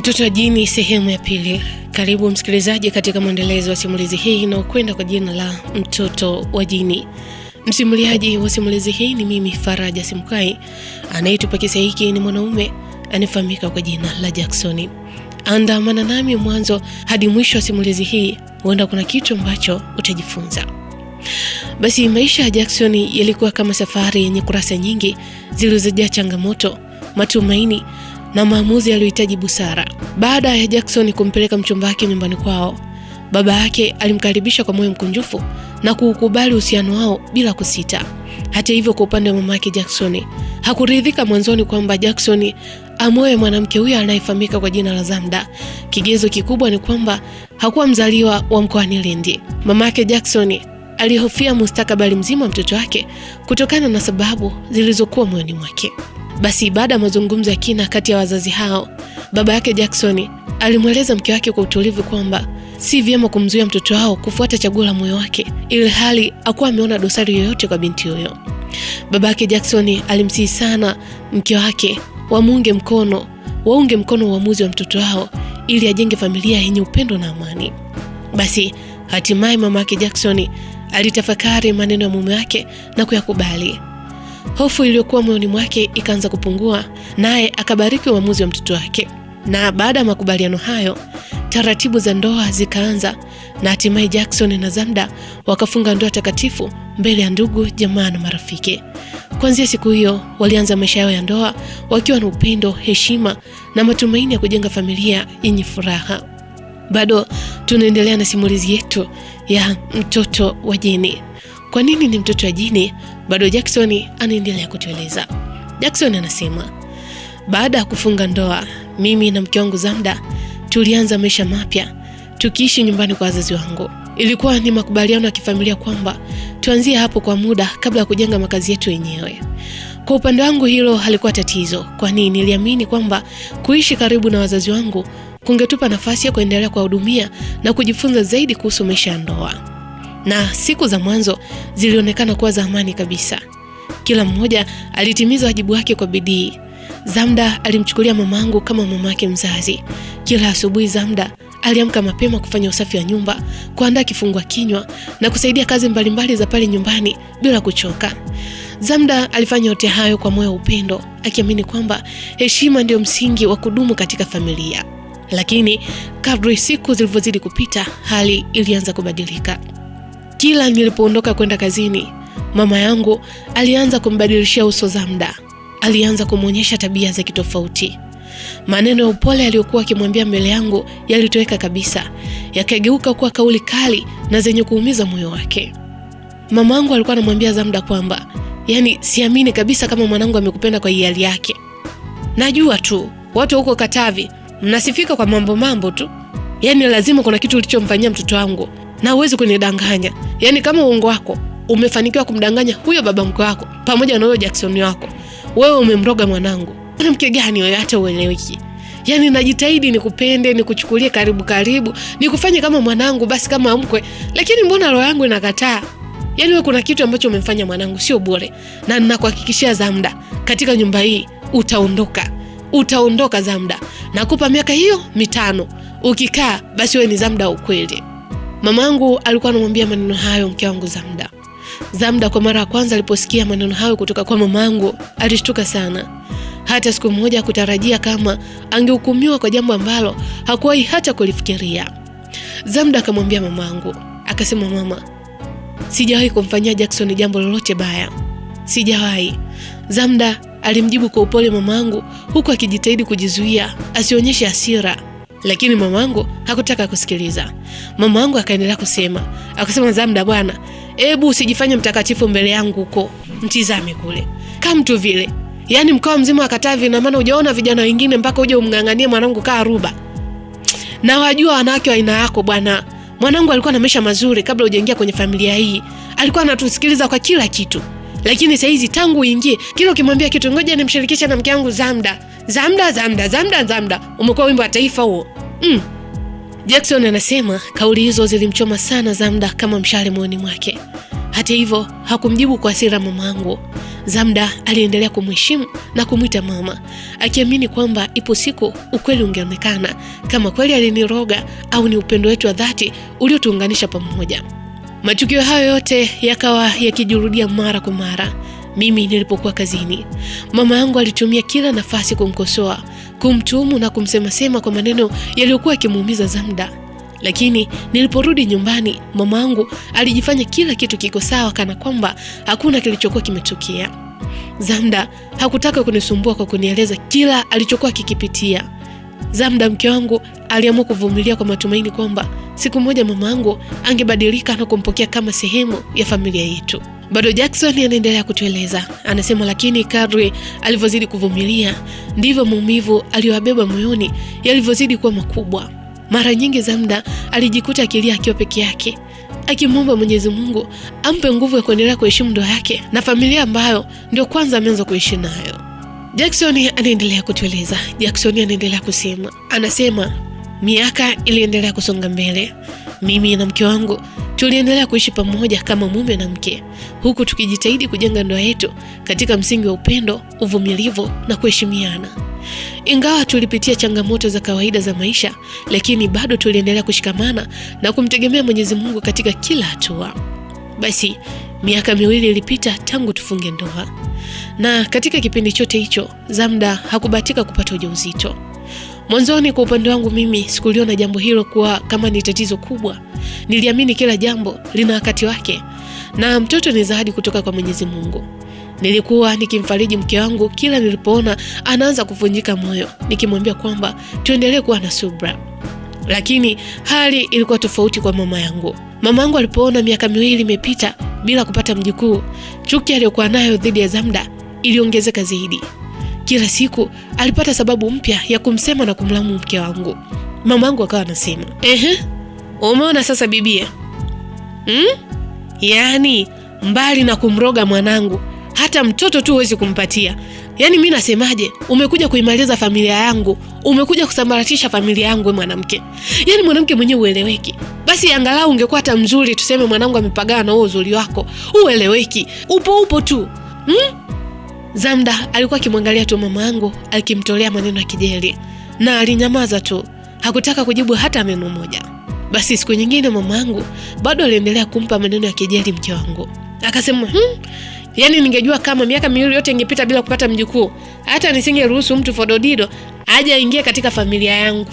Mtoto wa jini sehemu ya pili. Karibu msikilizaji katika mwendelezo wa simulizi hii inayokwenda kwa jina la Mtoto wa Jini. Msimuliaji wa simulizi hii ni mimi Faraja Simkai. Anayetupa kisa hiki ni mwanaume anayefahamika kwa jina la Jackson. Andamana nami mwanzo hadi mwisho wa simulizi hii, huenda kuna kitu ambacho utajifunza. Basi maisha ya Jackson yalikuwa kama safari yenye kurasa nyingi zilizojaa changamoto, matumaini na maamuzi yaliyohitaji busara. Baada ya Jackson kumpeleka mchumba wake nyumbani kwao, baba yake alimkaribisha kwa moyo mkunjufu na kukubali uhusiano wao bila kusita. Hata hivyo, kwa upande wa mama yake Jackson, hakuridhika mwanzoni kwamba Jackson amoe mwanamke huyo anayefahamika kwa jina la Zamda. Kigezo kikubwa ni kwamba hakuwa mzaliwa wa mkoani Lindi. Mama yake Jackson alihofia mustakabali mzima wa mtoto wake kutokana na sababu zilizokuwa moyoni mwake. Basi baada ya mazungumzo ya kina kati ya wazazi hao, baba yake Jackson alimweleza mke wake kwa utulivu kwamba si vyema kumzuia mtoto wao kufuata chaguo la moyo wake, ili hali hakuwa ameona dosari yoyote kwa binti huyo. Baba yake Jackson alimsihi sana mke wake waunge mkono uamuzi wa mtoto wao ili ajenge familia yenye upendo na amani. Basi hatimaye mama yake Jackson alitafakari maneno ya mume wake na kuyakubali. Hofu iliyokuwa moyoni mwake ikaanza kupungua, naye akabariki uamuzi wa mtoto wake. Na baada ya makubaliano hayo, taratibu za ndoa zikaanza, na hatimaye Jackson na Zamda wakafunga ndoa takatifu mbele ya ndugu, jamaa na marafiki. Kuanzia siku hiyo walianza maisha yao ya ndoa wakiwa na upendo, heshima na matumaini ya kujenga familia yenye furaha. Bado tunaendelea na simulizi yetu ya Mtoto wa Jini. Kwa nini ni mtoto wa jini? Bado Jackson anaendelea kutueleza. Jackson anasema, baada ya kufunga ndoa, mimi na mke wangu Zamda tulianza maisha mapya tukiishi nyumbani kwa wazazi wangu. Ilikuwa ni makubaliano ya kifamilia kwamba tuanzie hapo kwa muda kabla ya kujenga makazi yetu yenyewe. Kwa upande wangu hilo halikuwa tatizo, kwani niliamini kwamba kuishi karibu na wazazi wangu kungetupa nafasi ya kuendelea kuwahudumia na kujifunza zaidi kuhusu maisha ya ndoa. Na siku za mwanzo zilionekana kuwa za amani kabisa. Kila mmoja alitimiza wajibu wake kwa bidii. Zamda alimchukulia mamangu kama mamake mzazi. Kila asubuhi Zamda aliamka mapema kufanya usafi wa nyumba, kuandaa kifungua kinywa na kusaidia kazi mbalimbali za pale nyumbani bila kuchoka. Zamda alifanya yote hayo kwa moyo wa upendo, akiamini kwamba heshima ndio msingi wa kudumu katika familia. Lakini kadri siku zilivyozidi kupita, hali ilianza kubadilika. Kila nilipoondoka kwenda kazini, mama yangu alianza kumbadilishia uso Zamda. Alianza kumwonyesha tabia za kitofauti. Maneno ya upole aliyokuwa akimwambia mbele yangu yalitoweka kabisa, yakageuka kuwa kauli kali na zenye kuumiza moyo wake. Mamangu alikuwa anamwambia Zamda kwamba, siamini kabisa kama mwanangu amekupenda kwa hali yake. Najua tu watu huko Katavi mnasifika kwa mambo tu. Lazima kuna kitu ulichomfanyia mtoto wangu na uwezi kunidanganya. Kama uongo wako umefanikiwa kumdanganya huyo baba mkwe wako pamoja na huyo Jackson wako, wewe umemroga mwanangu. Mwanamke gani wewe hata ueleweki? Najitahidi nikupende, nikuchukulie karibu, nikufanye kama mwanangu basi kama mkwe, lakini mbona roho yangu inakataa? Wewe kuna kitu ambacho umemfanya mwanangu sio bure, na ninakuhakikishia Zamda, katika nyumba hii utaondoka Zamda. Nakupa miaka hiyo 5. Ukikaa basi wewe ni Zamda ukweli. Mamangu alikuwa anamwambia maneno hayo mke wangu Zamda. Zamda kwa mara ya kwanza aliposikia maneno hayo kutoka kwa mamangu, alishtuka sana. Hata siku moja hakutarajia kama angehukumiwa kwa jambo ambalo hakuwahi hata kulifikiria. Zamda akamwambia mamangu, akasema, mama, sijawahi kumfanyia Jackson jambo lolote baya. Sijawahi. Zamda alimjibu kwa upole mamangu, huku akijitahidi kujizuia asionyeshe hasira. Lakini mamangu hakutaka kusikiliza. Mamangu akaendelea akasema, Zamda bwana, hebu usijifanye mtakatifu mbele yangu huko. Mtizame kule. Kama mtu vile. Mkoa mzima wa Katavi, na maana hujaona vijana wengine mpaka uje umnganganie mwanangu kaa ruba. Na wajua wanawake wa aina yako bwana. Mwanangu alikuwa na maisha mazuri kabla hujaingia kwenye familia hii. Alikuwa anatusikiliza kwa kila kitu. Lakini saa hizi tangu uingie, kila ukimwambia kitu, ngoja nimshirikishe na mke wangu Zamda. Zamda. Umekuwa wimbo wa taifa huo. Jackson anasema kauli hizo zilimchoma sana Zamda kama mshale moyoni mwake. Hata hivyo hakumjibu kwa hasira mamangu. Zamda aliendelea kumheshimu na kumwita mama, akiamini kwamba ipo siku ukweli ungeonekana kama kweli aliniroga au ni upendo wetu wa dhati uliotuunganisha pamoja. Matukio hayo yote yakawa yakijirudia mara kwa mara. Mimi nilipokuwa kazini, mama yangu alitumia kila nafasi kumkosoa, kumtuhumu na kumsema kwa maneno yaliyokuwa yakimuumiza Zamda. Lakini niliporudi nyumbani, mama yangu alijifanya kila kitu kiko sawa, kana kwamba hakuna kilichokuwa kimetokea. Zamda hakutaka kunisumbua kwa kunieleza kila alichokuwa kikipitia. Zamda, mke wangu, aliamua kuvumilia kwa matumaini kwamba siku moja mama yangu angebadilika na kumpokea kama sehemu ya familia yetu. Bado Jackson anaendelea kutueleza, anasema lakini kadri alivyozidi kuvumilia ndivyo maumivu aliyobeba moyoni yalivyozidi kuwa makubwa. Mara nyingi Zamda alijikuta akilia akiwa peke yake, akimwomba Mwenyezi Mungu ampe nguvu ya kuendelea kuheshimu ndoa yake na familia ambayo ndio kwanza ameanza kuishi nayo. Jackson anaendelea kutueleza. Jackson anaendelea kusema, anasema miaka iliendelea kusonga mbele. Mimi na mke wangu tuliendelea kuishi pamoja kama mume na mke, huku tukijitahidi kujenga ndoa yetu katika msingi wa upendo, uvumilivu na kuheshimiana. Ingawa tulipitia changamoto za kawaida za maisha, lakini bado tuliendelea kushikamana na kumtegemea Mwenyezi Mungu katika kila hatua. Basi miaka 2 ilipita tangu tufunge ndoa, na katika kipindi chote hicho Zamda hakubahatika kupata ujauzito. Mwanzoni kwa upande wangu mimi sikuliona jambo hilo kuwa kama ni tatizo kubwa. Niliamini kila jambo lina wakati wake na mtoto ni zawadi kutoka kwa Mwenyezi Mungu. Nilikuwa nikimfariji mke wangu kila nilipoona anaanza kuvunjika moyo, nikimwambia kwamba tuendelee kuwa na subra. Lakini hali ilikuwa tofauti kwa mama yangu. Mama yangu alipoona miaka 2 imepita bila kupata mjukuu, chuki aliyokuwa nayo dhidi ya Zamda iliongezeka zaidi. Kila siku alipata sababu mpya ya kumsema na kumlaumu mke wangu. Mama yangu akawa anasema, umeona sasa bibie? Yaani mbali na kumroga mwanangu, hata mtoto tu huwezi kumpatia. Yaani mimi nasemaje? Umekuja kuimaliza familia yangu, umekuja kusambaratisha familia yangu wewe mwanamke. Yaani mwanamke mwenyewe ueleweki. Basi angalau ungekuwa hata mzuri, tuseme mwanangu amepagana na uzuri wako. Ueleweki. Upo tu. Zamda alikuwa akimwangalia tu mama yangu akimtolea maneno ya kejeli, na alinyamaza tu, hakutaka kujibu hata neno moja. Basi siku nyingine mama yangu bado aliendelea kumpa maneno ya kejeli mke wangu. Akasema, yaani ningejua kama miaka 2 yote ingepita bila kupata mjukuu, hata nisingeruhusu mtu fododido aje aingie katika familia yangu.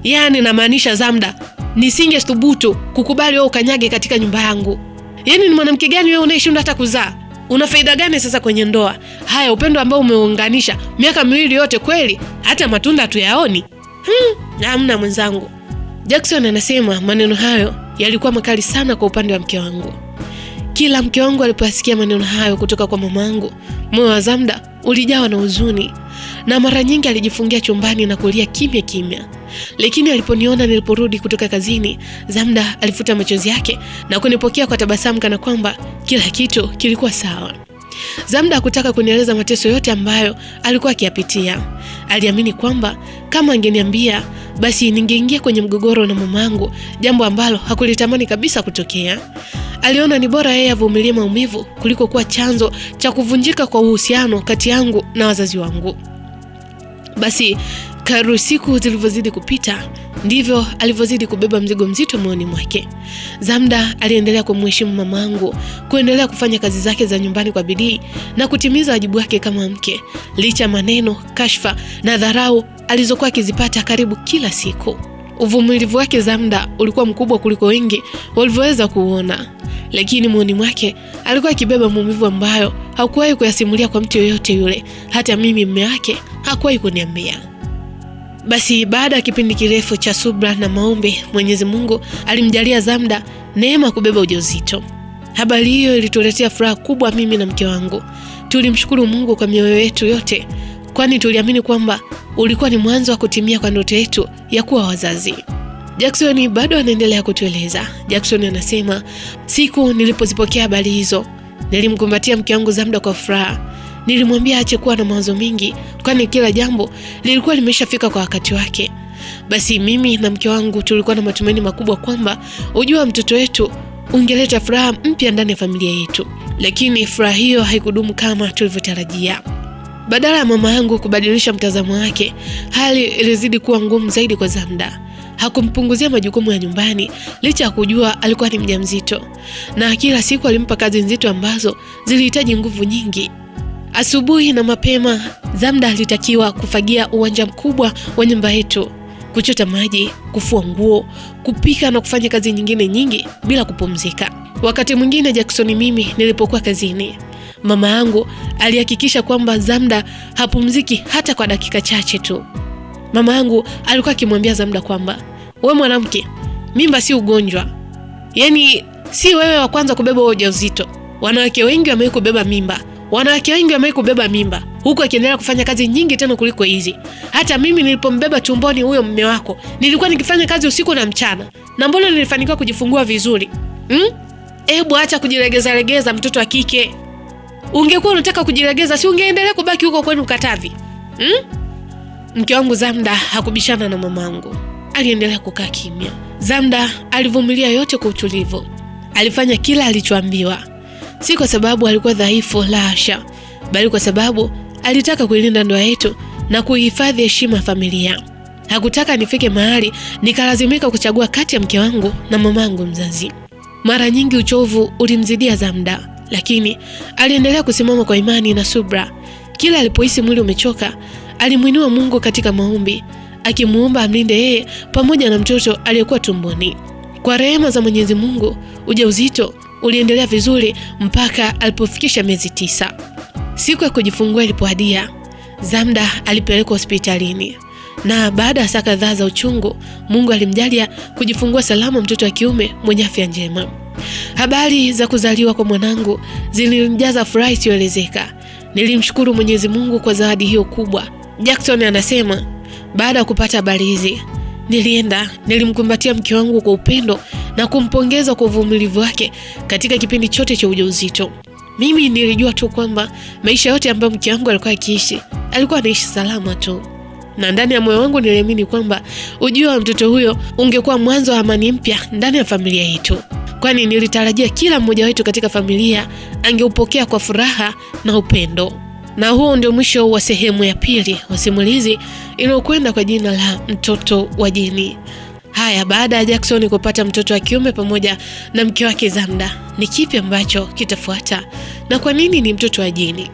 Yaani namaanisha Zamda, nisingethubutu kukubali wewe ukanyage katika nyumba yangu. Yaani ni mwanamke gani wewe unaishinda hata kuzaa? Una faida gani sasa kwenye ndoa? Haya, upendo ambao umeunganisha miaka 2 yote kweli hata matunda tuyaoni? Hamna mwenzangu. Jackson anasema maneno hayo yalikuwa makali sana kwa upande wa mke wangu. Kila mke wangu aliposikia maneno hayo kutoka kwa mamangu, moyo wa Zamda ulijawa na huzuni, na mara nyingi alijifungia chumbani na kulia kimya kimya. Lakini aliponiona niliporudi kutoka kazini, Zamda alifuta machozi yake na kunipokea kwa tabasamu kana kwamba kila kitu kilikuwa sawa. Zamda hakutaka kunieleza mateso yote ambayo alikuwa akiyapitia. Aliamini kwamba kama angeniambia basi ningeingia kwenye mgogoro na mamangu, jambo ambalo hakulitamani kabisa kutokea. Aliona ni bora yeye avumilie maumivu kuliko kuwa chanzo cha kuvunjika kwa uhusiano kati yangu na wazazi wangu. Basi kadri siku zilivyozidi kupita, ndivyo alivyozidi kubeba mzigo mzito moyoni mwake. Zamda aliendelea kumheshimu mamangu, kuendelea kufanya kazi zake za nyumbani kwa bidii na kutimiza wajibu wake kama mke, licha maneno, kashfa na dharau alizokuwa akizipata karibu kila siku. Uvumilivu wake Zamda ulikuwa mkubwa kuliko wengi walivyoweza kuona, lakini moyoni mwake alikuwa akibeba maumivu ambayo hakuwahi kuyasimulia kwa mtu yoyote yule, hata mimi mume wake hakuwahi kuniambia. Basi baada ya kipindi kirefu cha subra na maombi, Mwenyezi Mungu alimjalia Zamda neema kubeba ujauzito. Habari hiyo ilituletea furaha kubwa mimi na mke wangu. Tulimshukuru Mungu kwa mioyo yetu yote, kwani tuliamini kwamba ulikuwa ni mwanzo wa kutimia kwa ndoto yetu ya kuwa wazazi. Jackson bado anaendelea kutueleza. Jackson anasema, siku nilipozipokea habari hizo, nilimkumbatia mke wangu Zamda kwa furaha. Nilimwambia aache kuwa na mawazo mengi, kwani kila jambo lilikuwa limeshafika kwa wakati wake. Basi mimi na mke wangu tulikuwa na matumaini makubwa kwamba ujua mtoto wetu ungeleta furaha mpya ndani ya familia yetu. lakini furaha hiyo haikudumu kama tulivyotarajia. Badala ya mama yangu kubadilisha mtazamo wake, hali ilizidi kuwa ngumu zaidi kwa Zamda. Hakumpunguzia majukumu ya nyumbani licha ya kujua alikuwa ni mjamzito, na kila siku alimpa kazi nzito ambazo zilihitaji nguvu nyingi. Asubuhi na mapema, Zamda alitakiwa kufagia uwanja mkubwa wa nyumba yetu, kuchota maji, kufua nguo, kupika na kufanya kazi nyingine nyingi bila kupumzika. Wakati mwingine Jackson, mimi nilipokuwa kazini, mama yangu alihakikisha kwamba Zamda hapumziki hata kwa dakika chache tu. Mama yangu alikuwa akimwambia Zamda kwamba, "Wewe mwanamke, mimba si ugonjwa. Yaani si wewe wa kwanza kubeba ujauzito. Wanawake wengi wamewahi kubeba mimba. Wanawake wengi wamewahi kubeba mimba." Huko akiendelea kufanya kazi nyingi tena kuliko hizi. "Hata mimi nilipombeba tumboni huyo mume wako, nilikuwa nikifanya kazi usiku na mchana. Na mbona nilifanikiwa kujifungua vizuri?" Hebu acha kujilegeza mtoto wa kike. Ungekuwa unataka kujilegeza, si ungeendelea kubaki huko kwenu Katavi? Mke wangu Zamda hakubishana na mamangu. Aliendelea kukaa kimya. Zamda alivumilia yote kwa utulivu. Alifanya kila alichoambiwa. Si kwa sababu alikuwa dhaifu, la hasha, bali kwa sababu alitaka kuilinda ndoa yetu na kuhifadhi heshima ya familia. Hakutaka nifike mahali nikalazimika kuchagua kati ya mke wangu na mamangu mzazi. Mara nyingi uchovu ulimzidia Zamda, lakini aliendelea kusimama kwa imani na subra. Kila alipohisi mwili umechoka, alimuinua Mungu katika maombi, akimuomba amlinde yeye pamoja na mtoto aliyekuwa tumboni. Kwa rehema za Mwenyezi Mungu, ujauzito uliendelea vizuri mpaka alipofikisha miezi 9. Siku ya kujifungua ilipoadia, Zamda alipelekwa hospitalini, na baada ya saa kadhaa za uchungu, Mungu alimjalia kujifungua salama mtoto wa kiume mwenye afya njema. Habari za kuzaliwa kwa mwanangu zilimjaza furaha isiyoelezeka. Nilimshukuru Mwenyezi Mungu kwa zawadi hiyo kubwa. Jackson anasema, baada ya kupata habari hizi, nilimkumbatia mke wangu kwa upendo na kumpongeza kwa uvumilivu wake katika kipindi chote cha ujauzito. Mimi nilijua tu kwamba maisha yote ambayo mke wangu alikuwa akiishi, alikuwa anaishi salama tu. Na ndani ya moyo wangu niliamini kwamba ujio wa mtoto huyo ungekuwa mwanzo wa amani mpya ndani ya familia yetu. Kwani nilitarajia kila mmoja wetu katika familia angeupokea kwa furaha na upendo. Na huo ndio mwisho wa sehemu ya pili wa simulizi iliyokwenda kwa jina la Mtoto wa Jini. Haya, baada ya Jackson kupata mtoto wa kiume pamoja na mke wake Zamda, ni kipi ambacho kitafuata na kwa nini ni mtoto wa jini?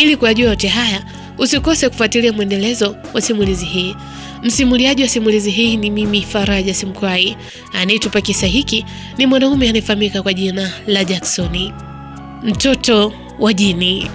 Ili kujua yote haya, usikose kufuatilia mwendelezo wa simulizi hii. Msimuliaji wa simulizi hii ni mimi Faraja Simkwai. Anayetupa kisa hiki ni mwanaume anayefahamika kwa jina la Jackson. Mtoto wa Jini.